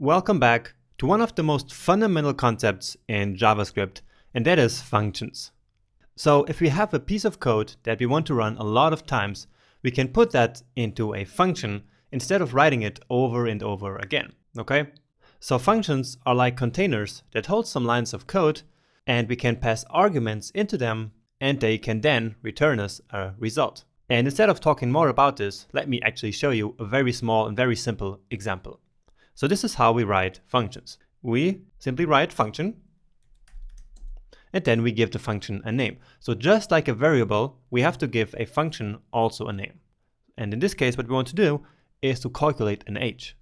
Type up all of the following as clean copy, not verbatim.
Welcome back to one of the most fundamental concepts in JavaScript, and that is functions. So if we have a piece of code that we want to run a lot of times, we can put that into a function instead of writing it over and over again, okay? So functions are like containers that hold some lines of code, and we can pass arguments into them, and they can then return us a result. And instead of talking more about this, let me actually show you a very small and very simple example. So this is how we write functions. We simply write function, and then we give the function a name. So just like a variable, we have to give a function also a name. And in this case, what we want to do is to calculate an age.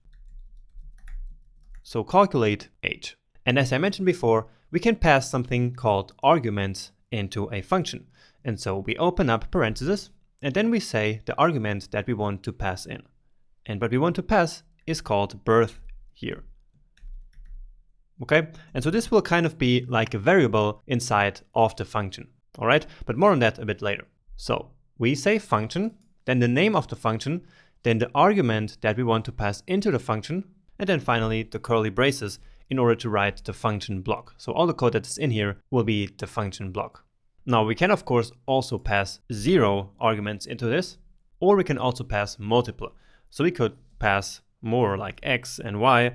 So calculate age. And as I mentioned before, we can pass something called arguments into a function. And so we open up parentheses, and then we say the argument that we want to pass in. And what we want to pass is called birth year. Okay, and so this will kind of be like a variable inside of the function. All right, but more on that a bit later. So we say function, then the name of the function, then the argument that we want to pass into the function, and then finally the curly braces in order to write the function block. So all the code that is in here will be the function block. Now we can of course also pass 0 arguments into this, or we can also pass multiple. So we could pass more like x and y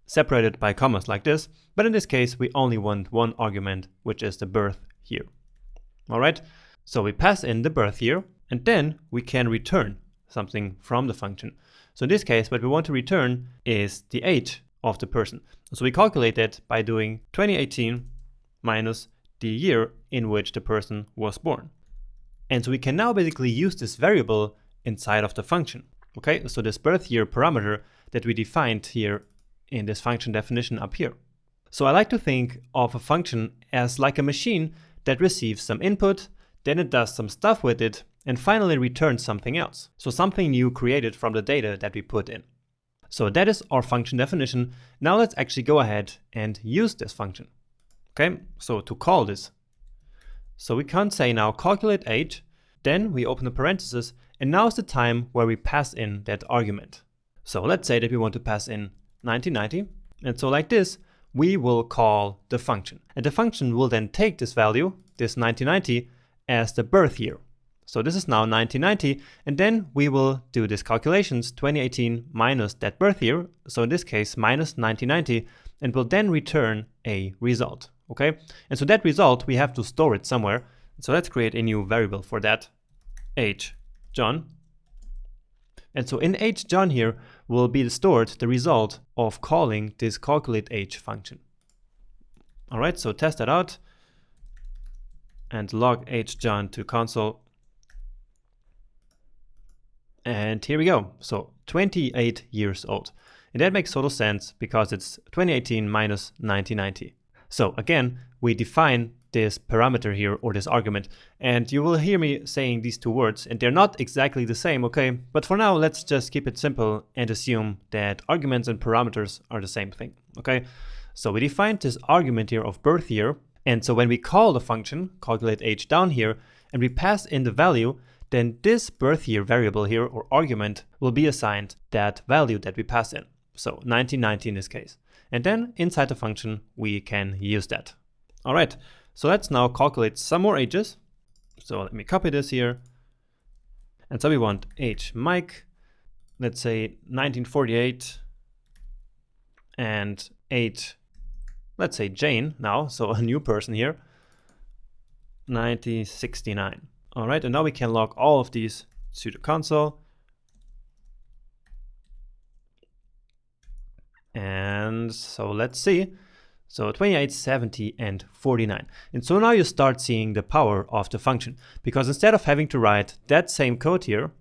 separated by commas like this, but in this case we only want one argument, which is the birth year. All right, so we pass in the birth year, and then we can return something from the function. So in this case, what we want to return is the age of the person. So we calculate it by doing 2018 minus the year in which the person was born. And so we can now basically use this variable inside of the function. Okay, so this birth year parameter that we defined here in this function definition up here. So I like to think of a function as like a machine that receives some input, then it does some stuff with it, and finally returns something else. So something new created from the data that we put in. So that is our function definition. Now let's actually go ahead and use this function. Okay, so to call this. So we can say now calculate age, then we open the parentheses, and now is the time where we pass in that argument. So let's say that we want to pass in 1990. And so like this, we will call the function. And the function will then take this value, this 1990, as the birth year. So this is now 1990. And then we will do this calculations, 2018 minus that birth year. So in this case, minus 1990, and will then return a result. Okay. And so that result, we have to store it somewhere. So let's create a new variable for that, age John. And so in age John here will be stored the result of calling this calculate age function. All right, so test that out and log age John to console. And here we go. So 28 years old. And that makes total sense because it's 2018 minus 1990. So again, we define this parameter here, or this argument, and you will hear me saying these two words, and they're not exactly the same, okay? But for now, let's just keep it simple and assume that arguments and parameters are the same thing, okay? So we defined this argument here of birth year, and so when we call the function, calculate age down here, and we pass in the value, then this birth year variable here, or argument, will be assigned that value that we pass in. So 1990 in this case. And then inside the function, we can use that. All right. So let's now calculate some more ages. So let me copy this here. And so we want age Mike, let's say 1948, and age, let's say Jane now, so a new person here, 1969. All right, and now we can log all of these to the console. And so let's see. So 28, 70, and 49. And so now you start seeing the power of the function, because instead of having to write that same code here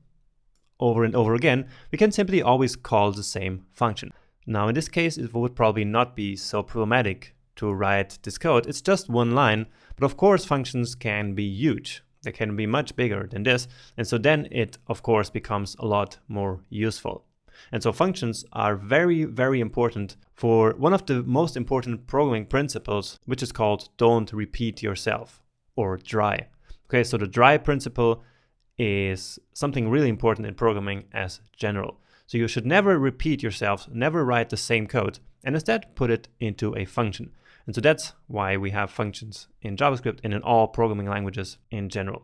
over and over again, we can simply always call the same function. Now in this case, it would probably not be so problematic to write this code. It's just one line, but of course functions can be huge. They can be much bigger than this. And so then it of course becomes a lot more useful. And so functions are very, very important for one of the most important programming principles, which is called don't repeat yourself, or DRY. Okay, so the DRY principle is something really important in programming as general. So you should never repeat yourself, never write the same code, and instead put it into a function. And so that's why we have functions in JavaScript and in all programming languages in general.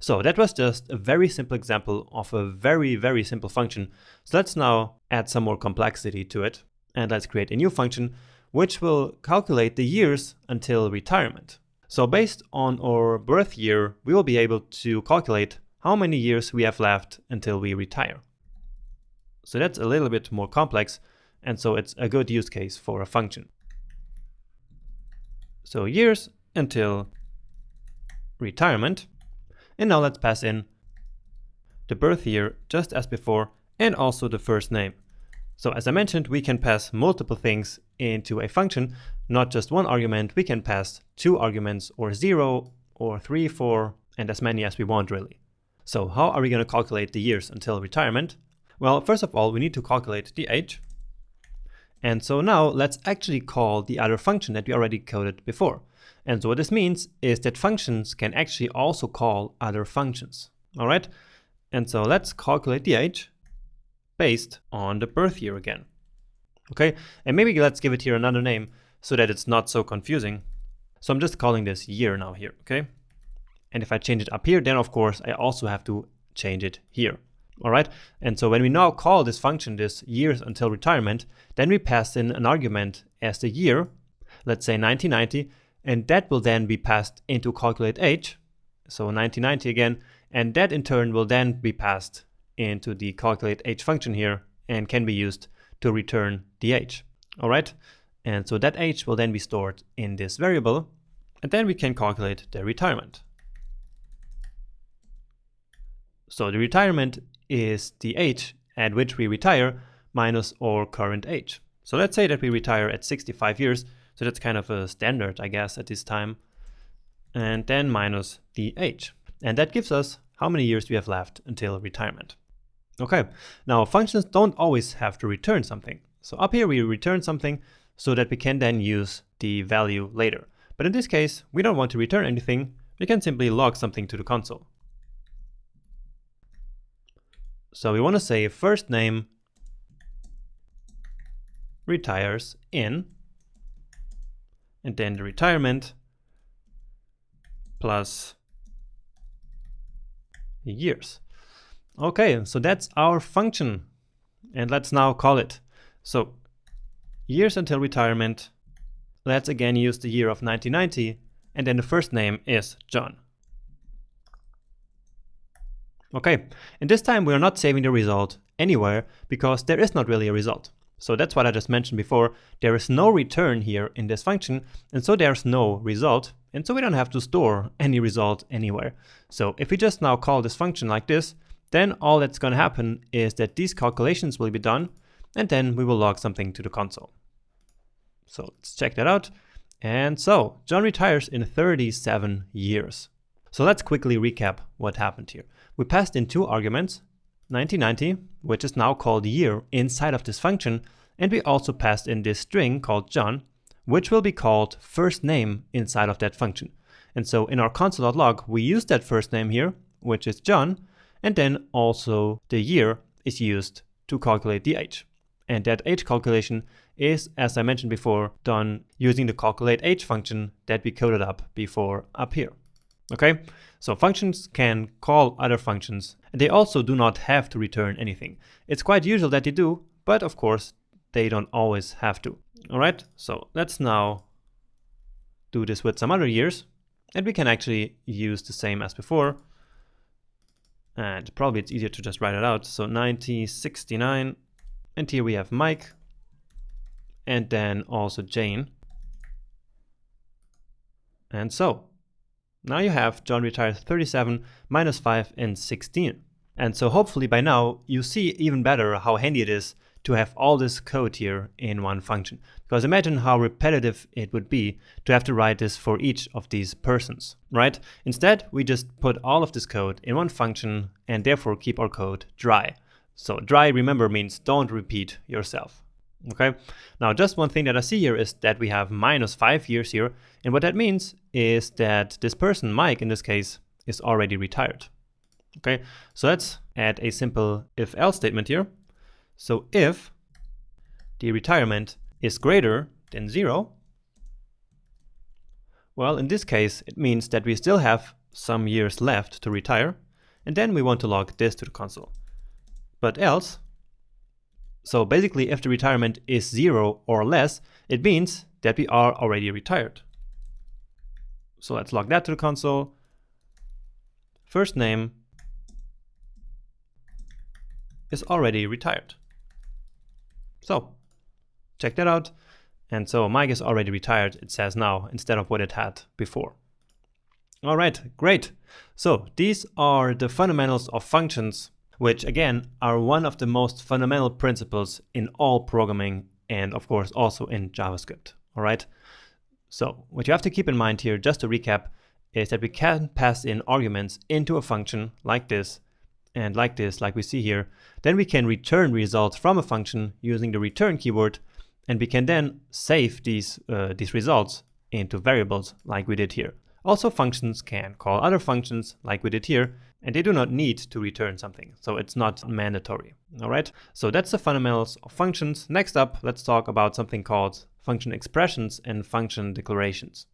So that was just a very simple example of a very, very simple function. So let's now add some more complexity to it. And let's create a new function which will calculate the years until retirement. So based on our birth year, we will be able to calculate how many years we have left until we retire. So that's a little bit more complex, and so it's a good use case for a function. So years until retirement. And now let's pass in the birth year just as before, and also the first name. So as I mentioned, we can pass multiple things into a function, not just one argument. We can pass 2 arguments, or 0, or 3, 4, and as many as we want really. So how are we going to calculate the years until retirement? Well, first of all, we need to calculate the age. And so now let's actually call the other function that we already coded before. And so what this means is that functions can actually also call other functions. All right. And so let's calculate the age based on the birth year again. Okay. And maybe let's give it here another name so that it's not so confusing. So I'm just calling this year now here. Okay. And if I change it up here, then of course I also have to change it here. All right. And so when we now call this function, this years until retirement, then we pass in an argument as the year, let's say 1990, and that will then be passed into calculate age. So 1990 again, and that in turn will then be passed into the calculate age function here and can be used to return the age. All right. And so that age will then be stored in this variable, and then we can calculate the retirement. So the retirement is the age at which we retire minus our current age. So let's say that we retire at 65 years. So that's kind of a standard, I guess, at this time. And then minus the age. And that gives us how many years we have left until retirement. Okay, now functions don't always have to return something. So up here we return something so that we can then use the value later. But in this case, we don't want to return anything. We can simply log something to the console. So we want to say first name retires in, and then the retirement plus years. Okay, so that's our function. And let's now call it. So years until retirement. Let's again use the year of 1990, and then the first name is John. Okay, and this time we are not saving the result anywhere because there is not really a result. So that's what I just mentioned before. There is no return here in this function, and so there's no result, and so we don't have to store any result anywhere. So if we just now call this function like this, then all that's going to happen is that these calculations will be done, and then we will log something to the console. So let's check that out. And so John retires in 37 years. So let's quickly recap what happened here. We passed in 2 arguments, 1990, which is now called year inside of this function, and we also passed in this string called John, which will be called first name inside of that function. And so in our console.log, we use that first name here, which is John, and then also the year is used to calculate the age. And that age calculation is, as I mentioned before, done using the calculate age function that we coded up before up here. Okay, so functions can call other functions, and they also do not have to return anything. It's quite usual that they do, but of course they don't always have to. All right, so let's now do this with some other years, and we can actually use the same as before. And probably it's easier to just write it out. So 1969, and here we have Mike, and then also Jane. And so now you have John retires 37 minus 5 and 16. And so hopefully by now you see even better how handy it is to have all this code here in one function. Because imagine how repetitive it would be to have to write this for each of these persons, right? Instead, we just put all of this code in one function and therefore keep our code dry. So dry, remember, means don't repeat yourself. Okay, now just one thing that I see here is that we have minus 5 years here, and what that means is that this person, Mike in this case, is already retired. Okay, so let's add a simple if-else statement here. So if the retirement is greater than 0, well, in this case, it means that we still have some years left to retire, and then we want to log this to the console. But else, so basically if the retirement is 0 or less, it means that we are already retired. So let's log that to the console. First name is already retired. So check that out. And so Mike is already retired, it says now, instead of what it had before. All right, great. So these are the fundamentals of functions, which again are one of the most fundamental principles in all programming and of course also in JavaScript. All right. So what you have to keep in mind here, just to recap, is that we can pass in arguments into a function like this and like this, like we see here. Then we can return results from a function using the return keyword, and we can then save these results into variables like we did here. Also, functions can call other functions like we did here, and they do not need to return something, so it's not mandatory. All right, so that's the fundamentals of functions. Next up, let's talk about something called function expressions and function declarations.